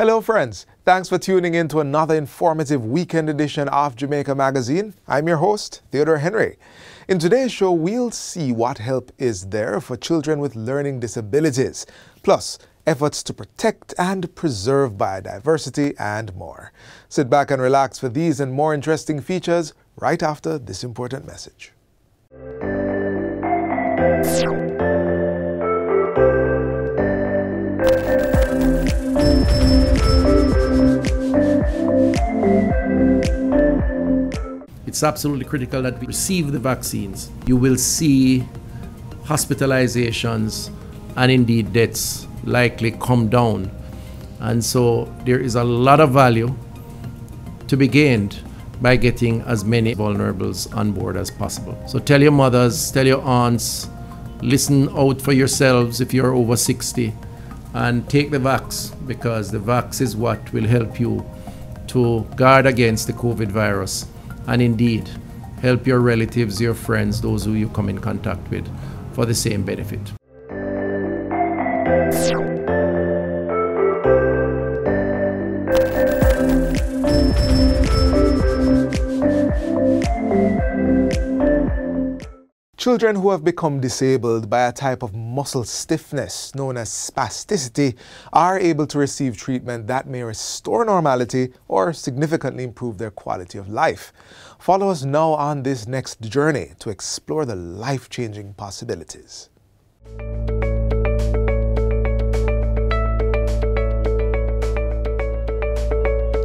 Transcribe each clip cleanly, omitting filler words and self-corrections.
Hello friends, thanks for tuning in to another informative weekend edition of Jamaica Magazine. I'm your host, Theodore Henry. In today's show, we'll see what help is there for children with learning disabilities, plus efforts to protect and preserve biodiversity and more. Sit back and relax for these and more interesting features right after this important message. It's absolutely critical that we receive the vaccines. You will see hospitalizations and indeed deaths likely come down. And so there is a lot of value to be gained by getting as many vulnerables on board as possible. So tell your mothers, tell your aunts, listen out for yourselves if you're over 60, and take the vax, because the vax is what will help you to guard against the COVID virus and indeed help your relatives, your friends, those who you come in contact with for the same benefit. Children who have become disabled by a type of muscle stiffness known as spasticity are able to receive treatment that may restore normality or significantly improve their quality of life. Follow us now on this next journey to explore the life-changing possibilities.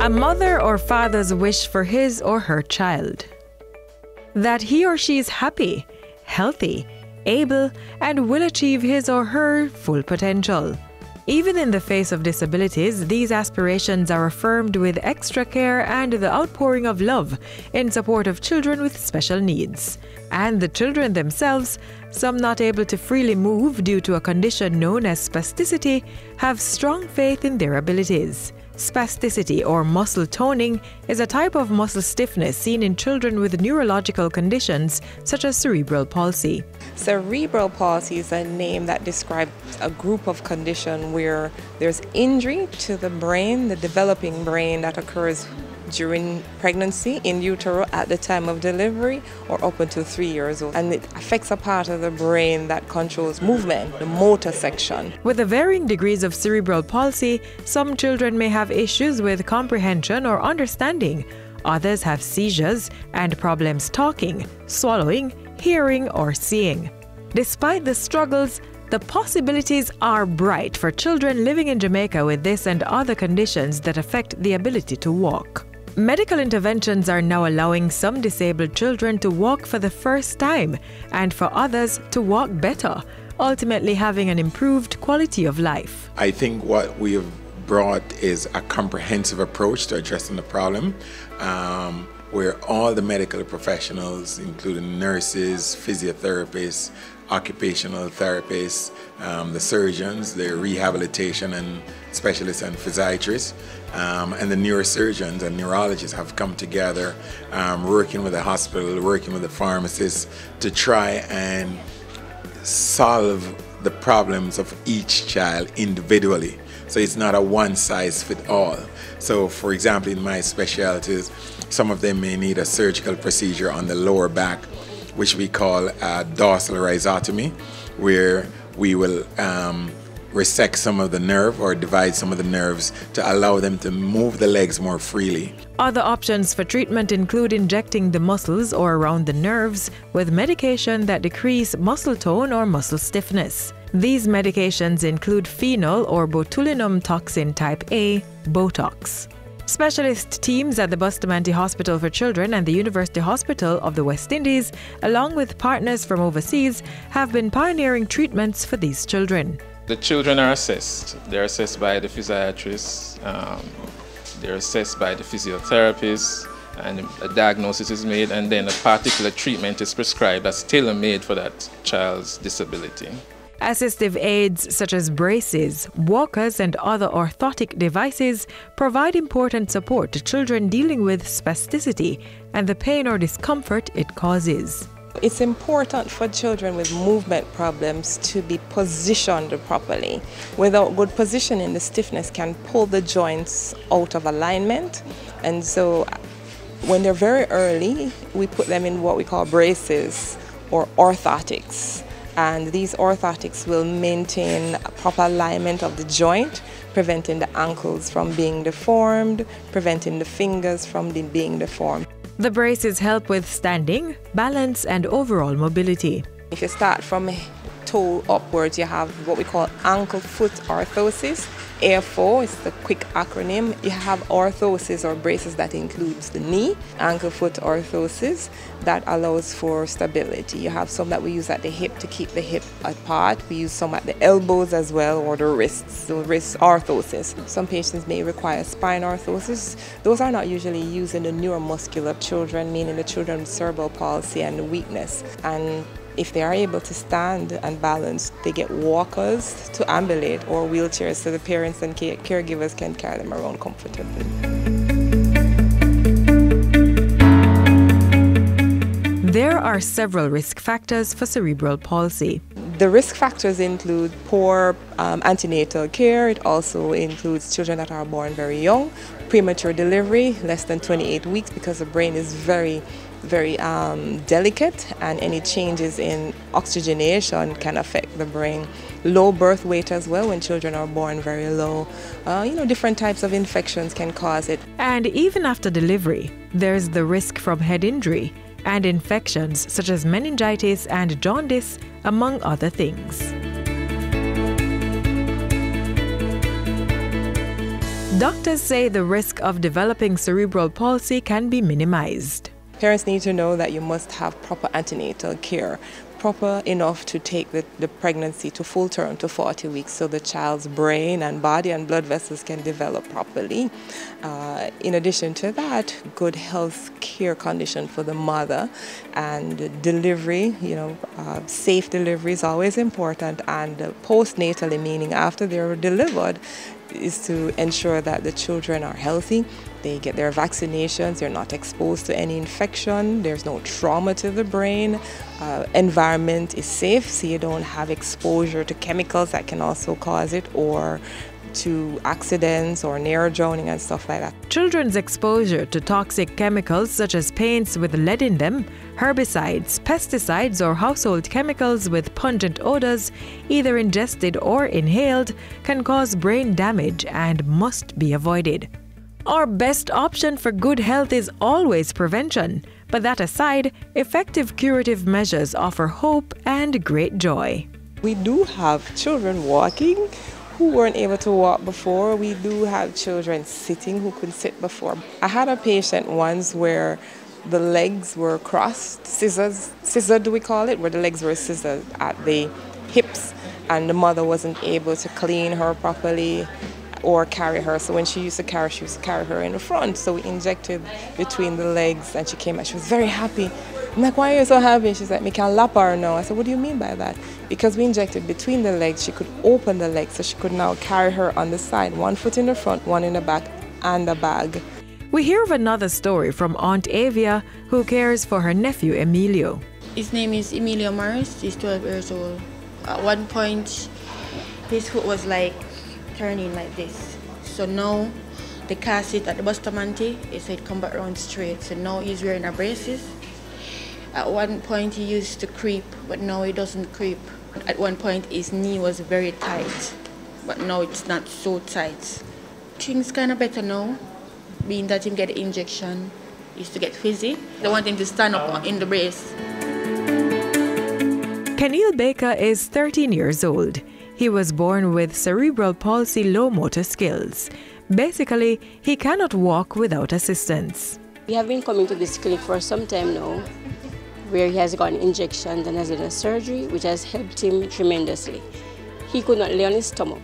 A mother or father's wish for his or her child: that he or she is happy, healthy, able, and will achieve his or her full potential. Even in the face of disabilities, these aspirations are affirmed with extra care and the outpouring of love in support of children with special needs. And the children themselves, some not able to freely move due to a condition known as spasticity, have strong faith in their abilities. Spasticity, or muscle toning, is a type of muscle stiffness seen in children with neurological conditions such as cerebral palsy. Cerebral palsy is a name that describes a group of conditions where there's injury to the brain, the developing brain, that occurs during pregnancy, in utero, at the time of delivery, or up until 3 years old. And it affects a part of the brain that controls movement, the motor section. With the varying degrees of cerebral palsy, some children may have issues with comprehension or understanding. Others have seizures and problems talking, swallowing, hearing, or seeing. Despite the struggles, the possibilities are bright for children living in Jamaica with this and other conditions that affect the ability to walk. Medical interventions are now allowing some disabled children to walk for the first time, and for others to walk better, ultimately having an improved quality of life. I think what we have brought is a comprehensive approach to addressing the problem, where all the medical professionals, including nurses, physiotherapists, occupational therapists, the surgeons, the rehabilitation and specialists and physiatrists, and the neurosurgeons and neurologists have come together, working with the hospital, working with the pharmacists to try and solve the problems of each child individually. So it's not a one-size-fits-all. So for example, in my specialties, some of them may need a surgical procedure on the lower back, which we call a dorsal rhizotomy, where we will resect some of the nerve or divide some of the nerves to allow them to move the legs more freely. Other options for treatment include injecting the muscles or around the nerves with medication that decrease muscle tone or muscle stiffness. These medications include phenol or botulinum toxin type A, Botox. Specialist teams at the Bustamante Hospital for Children and the University Hospital of the West Indies, along with partners from overseas, have been pioneering treatments for these children. The children are assessed. They're assessed by the physiatrists, they're assessed by the physiotherapists, and a diagnosis is made, and then a particular treatment is prescribed that's tailor-made for that child's disability. Assistive aids such as braces, walkers, and other orthotic devices provide important support to children dealing with spasticity and the pain or discomfort it causes. It's important for children with movement problems to be positioned properly. Without good positioning, the stiffness can pull the joints out of alignment. And so when they're very early, we put them in what we call braces or orthotics. And these orthotics will maintain a proper alignment of the joint, preventing the ankles from being deformed, preventing the fingers from being deformed. The braces help with standing, balance, and overall mobility. If you start from toe upwards, you have what we call ankle-foot orthosis. AFO is the quick acronym. You have orthosis or braces that includes the knee, ankle-foot orthosis that allows for stability. You have some that we use at the hip to keep the hip apart. We use some at the elbows as well, or the wrists, the wrist orthosis. Some patients may require spine orthosis. Those are not usually used in the neuromuscular children, meaning the children with cerebral palsy and weakness. And if they are able to stand and balance, they get walkers to ambulate or wheelchairs so the parents and caregivers can carry them around comfortably. There are several risk factors for cerebral palsy. The risk factors include poor antenatal care. It also includes children that are born very young, premature delivery, less than 28 weeks, because the brain is very delicate, and any changes in oxygenation can affect the brain. Low birth weight as well, when children are born very low. Different types of infections can cause it. And even after delivery, there's the risk from head injury and infections such as meningitis and jaundice, among other things. Doctors say the risk of developing cerebral palsy can be minimized. Parents need to know that you must have proper antenatal care, proper enough to take the pregnancy to full term, to 40 weeks, so the child's brain and body and blood vessels can develop properly. In addition to that, good health care condition for the mother, and delivery, safe delivery is always important, and postnatally, meaning after they're delivered, is to ensure that the children are healthy, they get their vaccinations, they're not exposed to any infection, there's no trauma to the brain, environment is safe, so you don't have exposure to chemicals that can also cause it, or to accidents or near drowning and stuff like that. Children's exposure to toxic chemicals such as paints with lead in them, herbicides, pesticides, or household chemicals with pungent odors, either ingested or inhaled, can cause brain damage and must be avoided. Our best option for good health is always prevention, but that aside, effective curative measures offer hope and great joy. We do have children walking who weren't able to walk before. We do have children sitting who couldn't sit before. I had a patient once where the legs were crossed, scissored we call it, where the legs were scissored at the hips, and the mother wasn't able to clean her properly or carry her. So when she used to carry her in the front. So we injected between the legs, and she came out, she was very happy. I'm like, why are you so happy? She's like, me can lap her now. I said, what do you mean by that? Because we injected between the legs, she could open the legs, so she could now carry her on the side, one foot in the front, one in the back, and a bag. We hear of another story from Aunt Avia, who cares for her nephew Emilio. His name is Emilio Morris. He's 12 years old. At one point, his foot was like turning like this. So now the cast it at the Bustamante, it said come back around straight. So now he's wearing a braces. At one point he used to creep, but now he doesn't creep. At one point his knee was very tight, but now it's not so tight. Things kind of better now, being that him get the injection. He used to get fizzy. They want him to stand up in the brace. Kenil Baker is 13 years old. He was born with cerebral palsy, low motor skills. Basically, he cannot walk without assistance. We have been coming to this clinic for some time now, where he has gotten injections and has done a surgery, which has helped him tremendously. He could not lay on his stomach.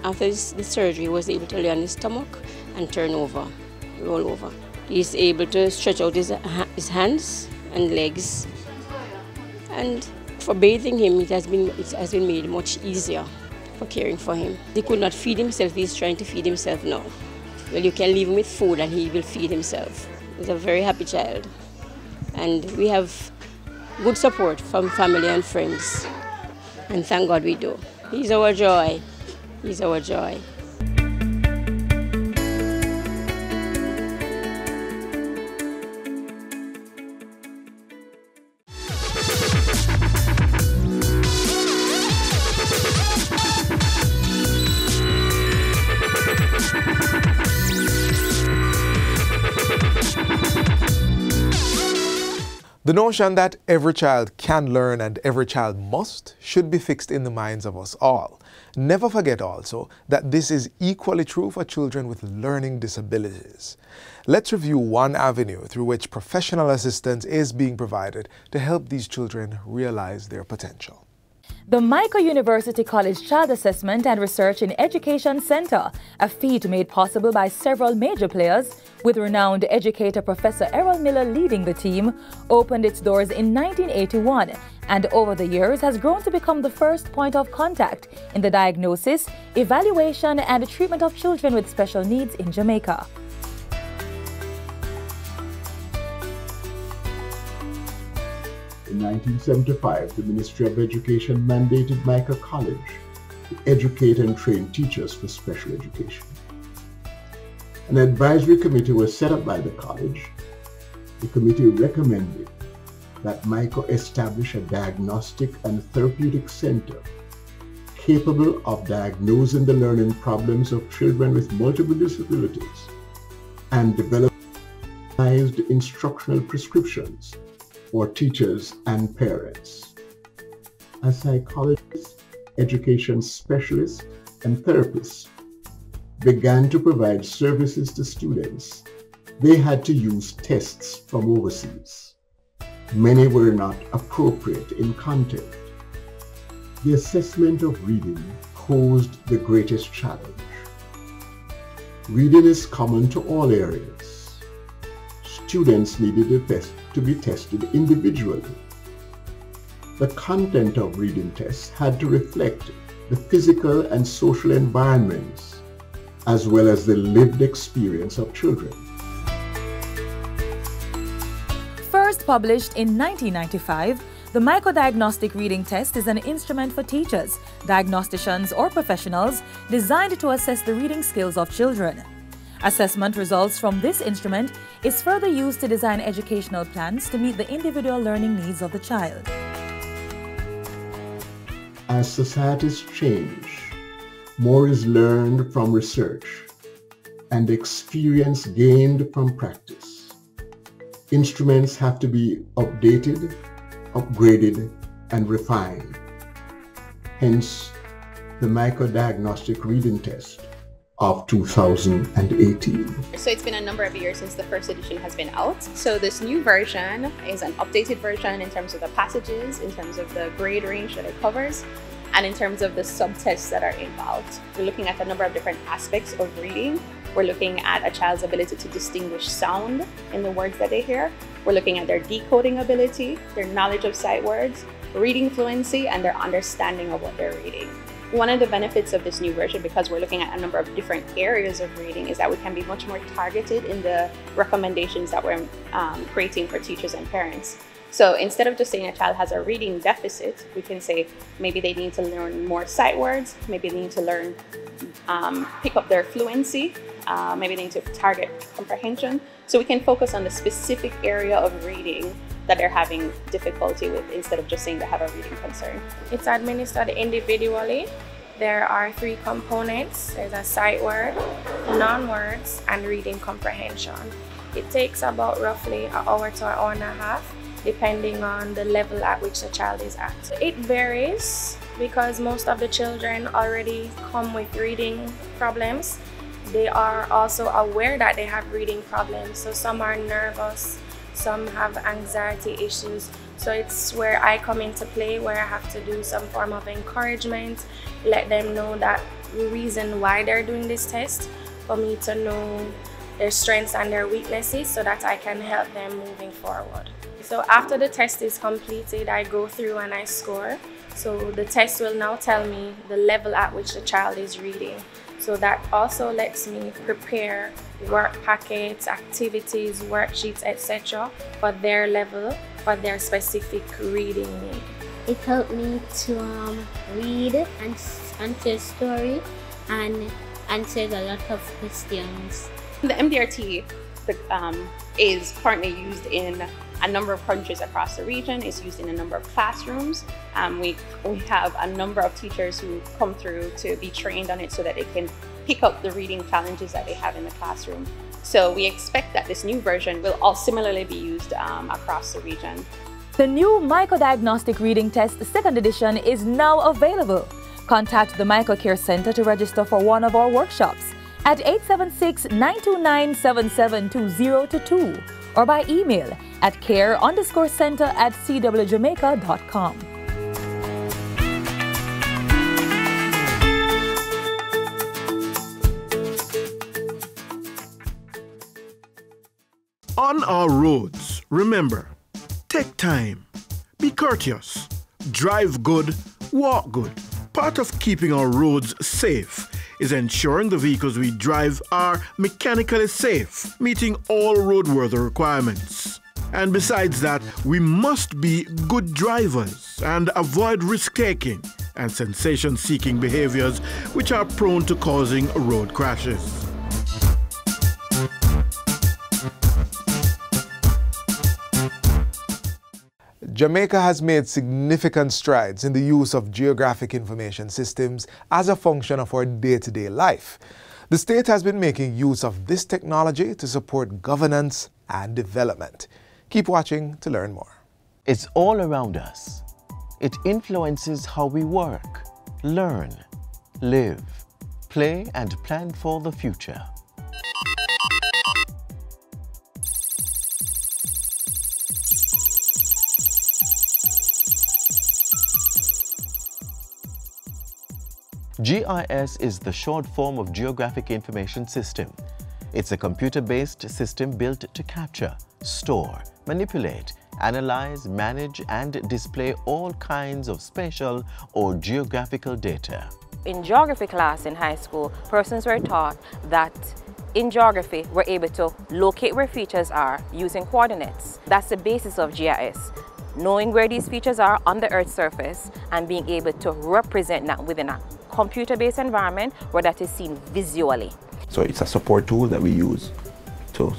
After the surgery, he was able to lay on his stomach and turn over, roll over. He's able to stretch out his hands and legs. And for bathing him, it has been made much easier for caring for him. He could not feed himself. He's trying to feed himself now. Well, you can leave him with food and he will feed himself. He's a very happy child. And we have good support from family and friends. And thank God we do. He's our joy. He's our joy. The notion that every child can learn and every child must should be fixed in the minds of us all. Never forget also that this is equally true for children with learning disabilities. Let's review one avenue through which professional assistance is being provided to help these children realize their potential. The Micro University College Child Assessment and Research in Education Center, a feat made possible by several major players, with renowned educator Professor Errol Miller leading the team, opened its doors in 1981 and over the years has grown to become the first point of contact in the diagnosis, evaluation and treatment of children with special needs in Jamaica. In 1975, the Ministry of Education mandated Micro College to educate and train teachers for special education. An advisory committee was set up by the college. The committee recommended that Micro establish a diagnostic and therapeutic center capable of diagnosing the learning problems of children with multiple disabilities and develop instructional prescriptions for teachers and parents. As psychologists, education specialists, and therapists began to provide services to students, they had to use tests from overseas. Many were not appropriate in content. The assessment of reading posed the greatest challenge. Reading is common to all areas. Students needed the test to be tested individually. The content of reading tests had to reflect the physical and social environments, as well as the lived experience of children. First published in 1995, the Microdiagnostic Reading Test is an instrument for teachers, diagnosticians, or professionals designed to assess the reading skills of children. Assessment results from this instrument is further used to design educational plans to meet the individual learning needs of the child. As societies change, more is learned from research and experience gained from practice. Instruments have to be updated, upgraded, and refined. Hence, the Microdiagnostic Reading Test of 2018. So it's been a number of years since the first edition has been out. So this new version is an updated version in terms of the passages, in terms of the grade range that it covers, and in terms of the subtests that are involved. We're looking at a number of different aspects of reading. We're looking at a child's ability to distinguish sound in the words that they hear. We're looking at their decoding ability, their knowledge of sight words, reading fluency, and their understanding of what they're reading. One of the benefits of this new version, because we're looking at a number of different areas of reading, is that we can be much more targeted in the recommendations that we're creating for teachers and parents. So instead of just saying a child has a reading deficit, we can say maybe they need to learn more sight words, maybe they need to learn, pick up their fluency, maybe they need to target comprehension. So we can focus on the specific area of reading that they're having difficulty with instead of just saying they have a reading concern. It's administered individually. There are 3 components. There's a sight word, non-words, and reading comprehension. It takes about roughly an hour to an hour and a half, depending on the level at which the child is at. It varies because most of the children already come with reading problems. They are also aware that they have reading problems. So some are nervous, some have anxiety issues. So it's where I come into play, where I have to do some form of encouragement, let them know that the reason why they're doing this test, for me to know their strengths and their weaknesses so that I can help them moving forward. So after the test is completed, I go through and I score. So the test will now tell me the level at which the child is reading. So that also lets me prepare work packets, activities, worksheets, etc. for their level for their specific reading need. It helped me to read and tell story and answer a lot of questions. The MDRT is currently used in a number of countries across the region. It's used in a number of classrooms. We have a number of teachers who come through to be trained on it so that they can pick up the reading challenges that they have in the classroom. So we expect that this new version will all similarly be used across the region. The new Microdiagnostic Reading Test 2nd edition is now available. Contact the Microcare Center to register for one of our workshops at 876-929-7720-2 or by email at care_center@cwjamaica.com. On our roads, remember, take time, be courteous, drive good, walk good. Part of keeping our roads safe is ensuring the vehicles we drive are mechanically safe, meeting all roadworthy requirements. And besides that, we must be good drivers and avoid risk-taking and sensation-seeking behaviors which are prone to causing road crashes. Jamaica has made significant strides in the use of geographic information systems as a function of our day-to-day life. The state has been making use of this technology to support governance and development. Keep watching to learn more. It's all around us. It influences how we work, learn, live, play, and plan for the future. GIS is the short form of Geographic Information System. It's a computer-based system built to capture, store, manipulate, analyze, manage, and display all kinds of spatial or geographical data. In geography class in high school, persons were taught that in geography, we're able to locate where features are using coordinates. That's the basis of GIS. Knowing where these features are on the Earth's surface and being able to represent that within a computer-based environment where that is seen visually. So it's a support tool that we use to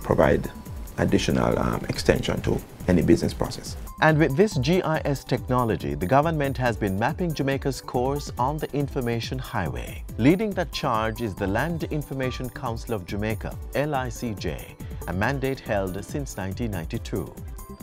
provide additional extension to any business process. And with this GIS technology, the government has been mapping Jamaica's course on the Information Highway. Leading that charge is the Land Information Council of Jamaica, LICJ, a mandate held since 1992.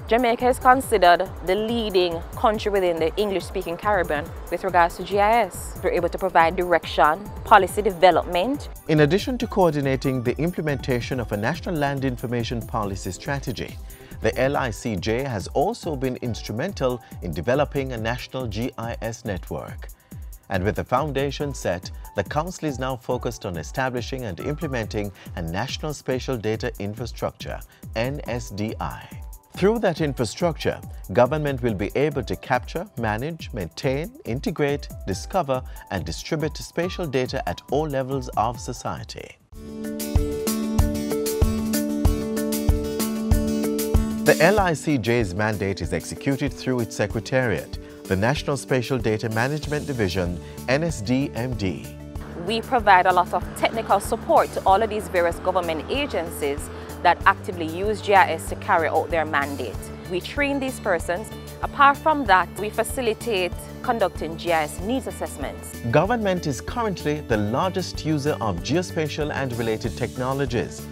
Jamaica is considered the leading country within the English-speaking Caribbean with regards to GIS. We're able to provide direction, policy development. In addition to coordinating the implementation of a national land information policy strategy, the LICJ has also been instrumental in developing a national GIS network. And with the foundation set, the Council is now focused on establishing and implementing a National Spatial Data Infrastructure, NSDI. Through that infrastructure, government will be able to capture, manage, maintain, integrate, discover, and distribute spatial data at all levels of society. The LICJ's mandate is executed through its secretariat, the National Spatial Data Management Division, NSDMD. We provide a lot of technical support to all of these various government agencies that actively use GIS to carry out their mandate. We train these persons. Apart from that, we facilitate conducting GIS needs assessments. Government is currently the largest user of geospatial and related technologies,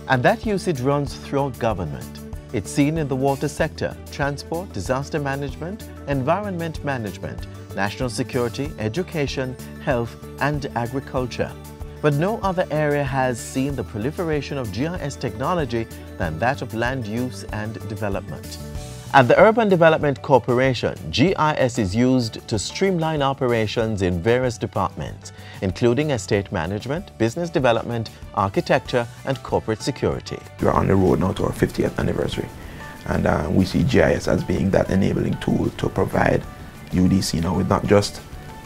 and that usage runs throughout government. It's seen in the water sector, transport, disaster management, environment management, national security, education, health, and agriculture. But no other area has seen the proliferation of GIS technology than that of land use and development. At the Urban Development Corporation, GIS is used to streamline operations in various departments, including estate management, business development, architecture, and corporate security. We are on the road now to our 50th anniversary, and we see GIS as being that enabling tool to provide UDC now with not just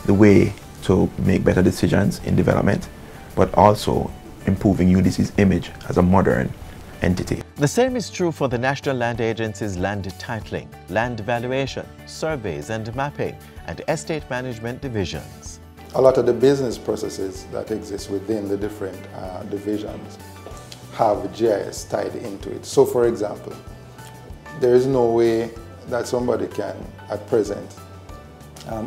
the way to make better decisions in development, but also improving UDC's image as a modern entity. The same is true for the National Land Agency's land titling, land valuation, surveys and mapping, and estate management divisions. A lot of the business processes that exist within the different divisions have GIS tied into it. So for example, there is no way that somebody can, at present,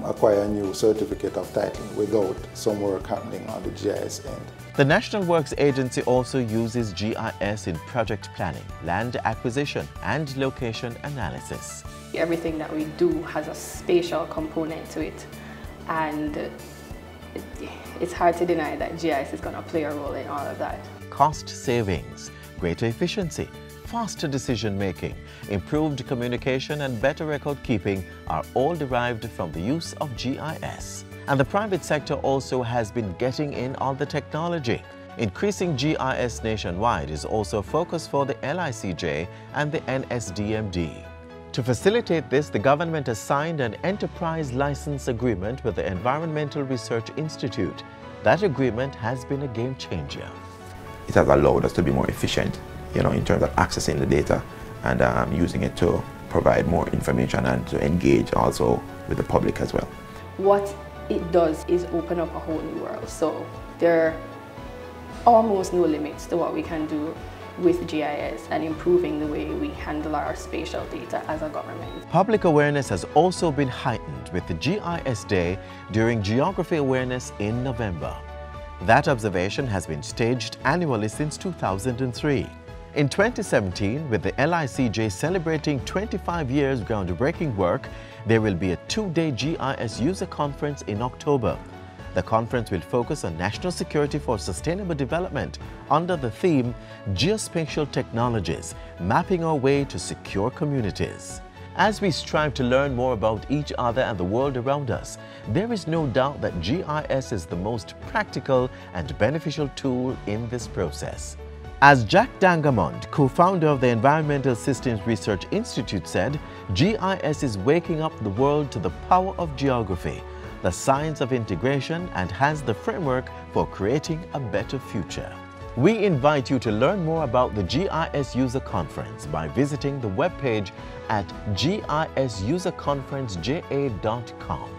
acquire a new certificate of title without some work happening on the GIS end. The National Works Agency also uses GIS in project planning, land acquisition, and location analysis. Everything that we do has a spatial component to it, and it's hard to deny that GIS is going to play a role in all of that. Cost savings, greater efficiency, faster decision making, improved communication and better record keeping are all derived from the use of GIS. And the private sector also has been getting in on the technology. Increasing GIS nationwide is also a focus for the LICJ and the NSDMD. To facilitate this, the government has signed an enterprise license agreement with the Environmental Research Institute. That agreement has been a game changer. It has allowed us to be more efficient, in terms of accessing the data and using it to provide more information and to engage also with the public as well. What it does is open up a whole new world. So there are almost no limits to what we can do with GIS and improving the way we handle our spatial data as a government. Public awareness has also been heightened with the GIS Day during Geography Awareness in November. That observation has been staged annually since 2003. In 2017, with the LICJ celebrating 25 years groundbreaking work, there will be a 2-day GIS user conference in October. The conference will focus on national security for sustainable development under the theme Geospatial Technologies, Mapping Our Way to Secure Communities. As we strive to learn more about each other and the world around us, there is no doubt that GIS is the most practical and beneficial tool in this process. As Jack Dangamond, co-founder of the Environmental Systems Research Institute, said, GIS is waking up the world to the power of geography, the science of integration, and has the framework for creating a better future. We invite you to learn more about the GIS User Conference by visiting the webpage at gisuserconferenceja.com.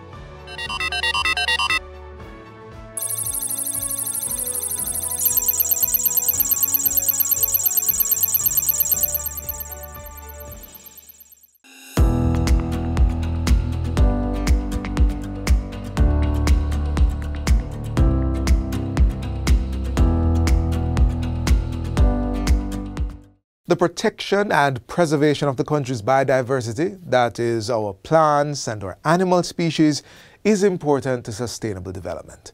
The protection and preservation of the country's biodiversity, that is our plants and our animal species, is important to sustainable development.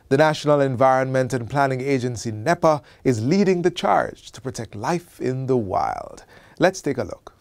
The National Environment and Planning Agency, NEPA, is leading the charge to protect life in the wild. Let's take a look.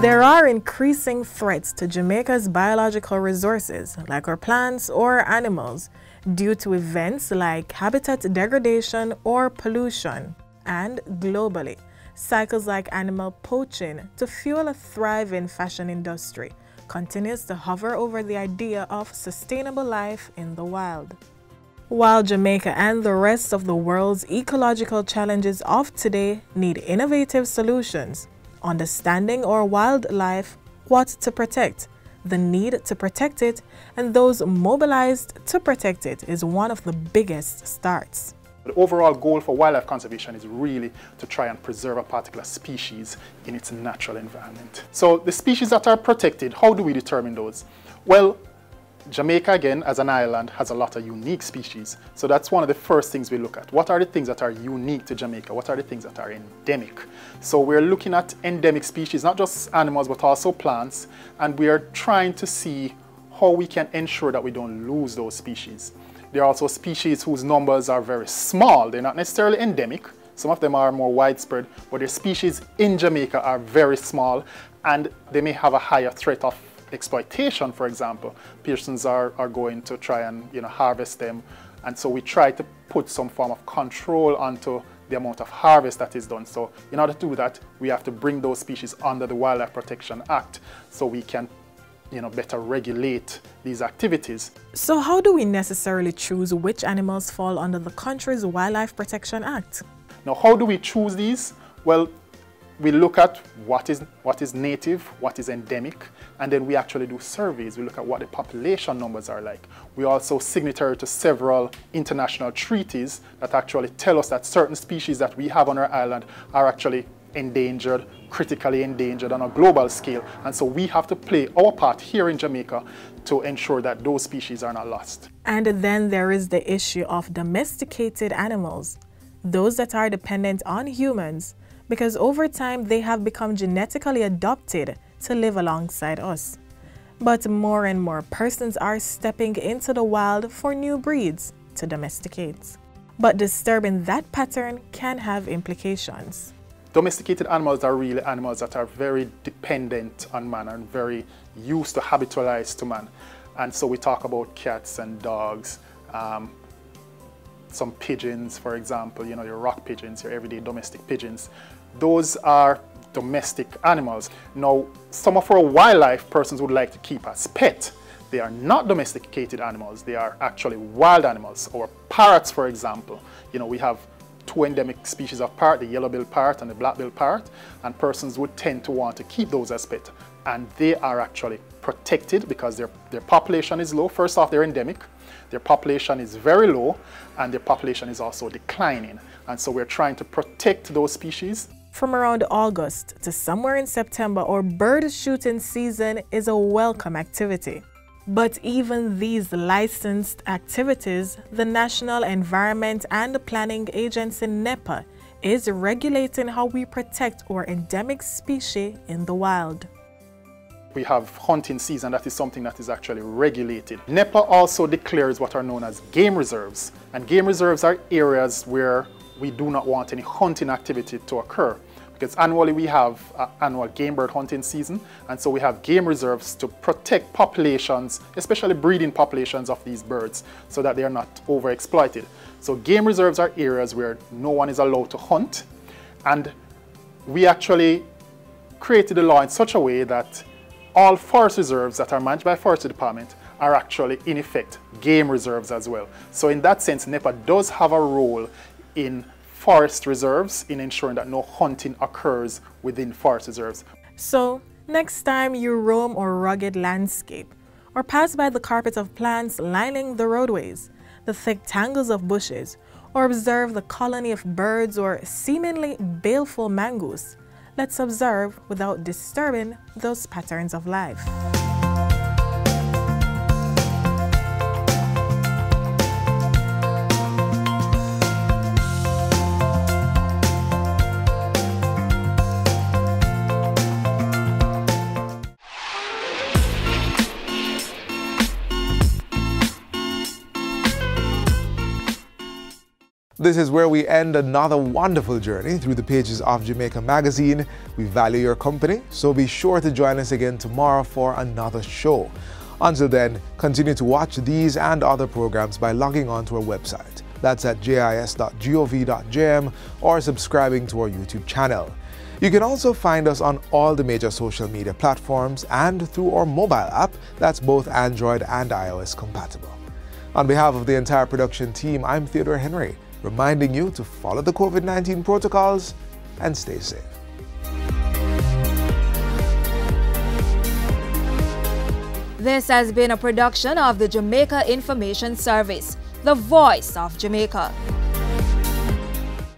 There are increasing threats to Jamaica's biological resources, like our plants or animals, due to events like habitat degradation or pollution. And globally, cycles like animal poaching to fuel a thriving fashion industry continues to hover over the idea of sustainable life in the wild. While Jamaica and the rest of the world's ecological challenges of today need innovative solutions, understanding our wildlife, what to protect, the need to protect it, and those mobilized to protect it is one of the biggest starts. The overall goal for wildlife conservation is really to try and preserve a particular species in its natural environment. So the species that are protected, how do we determine those? Well, Jamaica, again, as an island, has a lot of unique species. So that's one of the first things we look at. What are the things that are unique to Jamaica? What are the things that are endemic? So we're looking at endemic species, not just animals, but also plants. And we are trying to see how we can ensure that we don't lose those species. There are also species whose numbers are very small. They're not necessarily endemic. Some of them are more widespread, but their species in Jamaica are very small, and they may have a higher threat of exploitation, for example. Persons are going to try and harvest them, and so we try to put some form of control onto the amount of harvest that is done. So in order to do that, we have to bring those species under the Wildlife Protection Act so we can better regulate these activities. So how do we necessarily choose which animals fall under the country's Wildlife Protection Act? Now, how do we choose these? Well, we look at what is native, what is endemic, and then we actually do surveys. We look at what the population numbers are like. We also signatory to several international treaties that actually tell us that certain species that we have on our island are actually endangered, critically endangered on a global scale. And so we have to play our part here in Jamaica to ensure that those species are not lost. And then there is the issue of domesticated animals, those that are dependent on humans, because over time they have become genetically adopted to live alongside us. But more and more persons are stepping into the wild for new breeds to domesticate. But disturbing that pattern can have implications. Domesticated animals are really animals that are very dependent on man and very used to habitualize to man. And so we talk about cats and dogs, some pigeons, for example, your rock pigeons, your everyday domestic pigeons. Those are domestic animals. Now, some of our wildlife persons would like to keep as pet. They are not domesticated animals. They are actually wild animals. Or parrots, for example. We have two endemic species of parrot, the yellow-billed parrot and the black-billed parrot, and persons would tend to want to keep those as pet. And they are actually protected because their population is low. First off, they're endemic. Their population is very low, and their population is also declining. And so we're trying to protect those species. From around August to somewhere in September, our bird shooting season is a welcome activity. But even these licensed activities, the National Environment and Planning Agency NEPA is regulating how we protect our endemic species in the wild. We have hunting season, that is something that is actually regulated. NEPA also declares what are known as game reserves. And game reserves are areas where we do not want any hunting activity to occur. Because annually we have annual game bird hunting season, and so we have game reserves to protect populations, especially breeding populations of these birds, so that they are not overexploited. So game reserves are areas where no one is allowed to hunt, and we actually created a law in such a way that all forest reserves that are managed by Forestry Department are actually, in effect, game reserves as well. So in that sense, NEPA does have a role in forest reserves in ensuring that no hunting occurs within forest reserves. So, next time you roam a rugged landscape or pass by the carpet of plants lining the roadways, the thick tangles of bushes, or observe the colony of birds or seemingly baleful mongoose, let's observe without disturbing those patterns of life. This is where we end another wonderful journey through the pages of Jamaica Magazine. We value your company, so be sure to join us again tomorrow for another show. Until then, continue to watch these and other programs by logging on to our website. That's at jis.gov.jm or subscribing to our YouTube channel. You can also find us on all the major social media platforms and through our mobile app that's both Android and iOS compatible. On behalf of the entire production team, I'm Theodore Henry, reminding you to follow the COVID-19 protocols and stay safe. This has been a production of the Jamaica Information Service, the voice of Jamaica.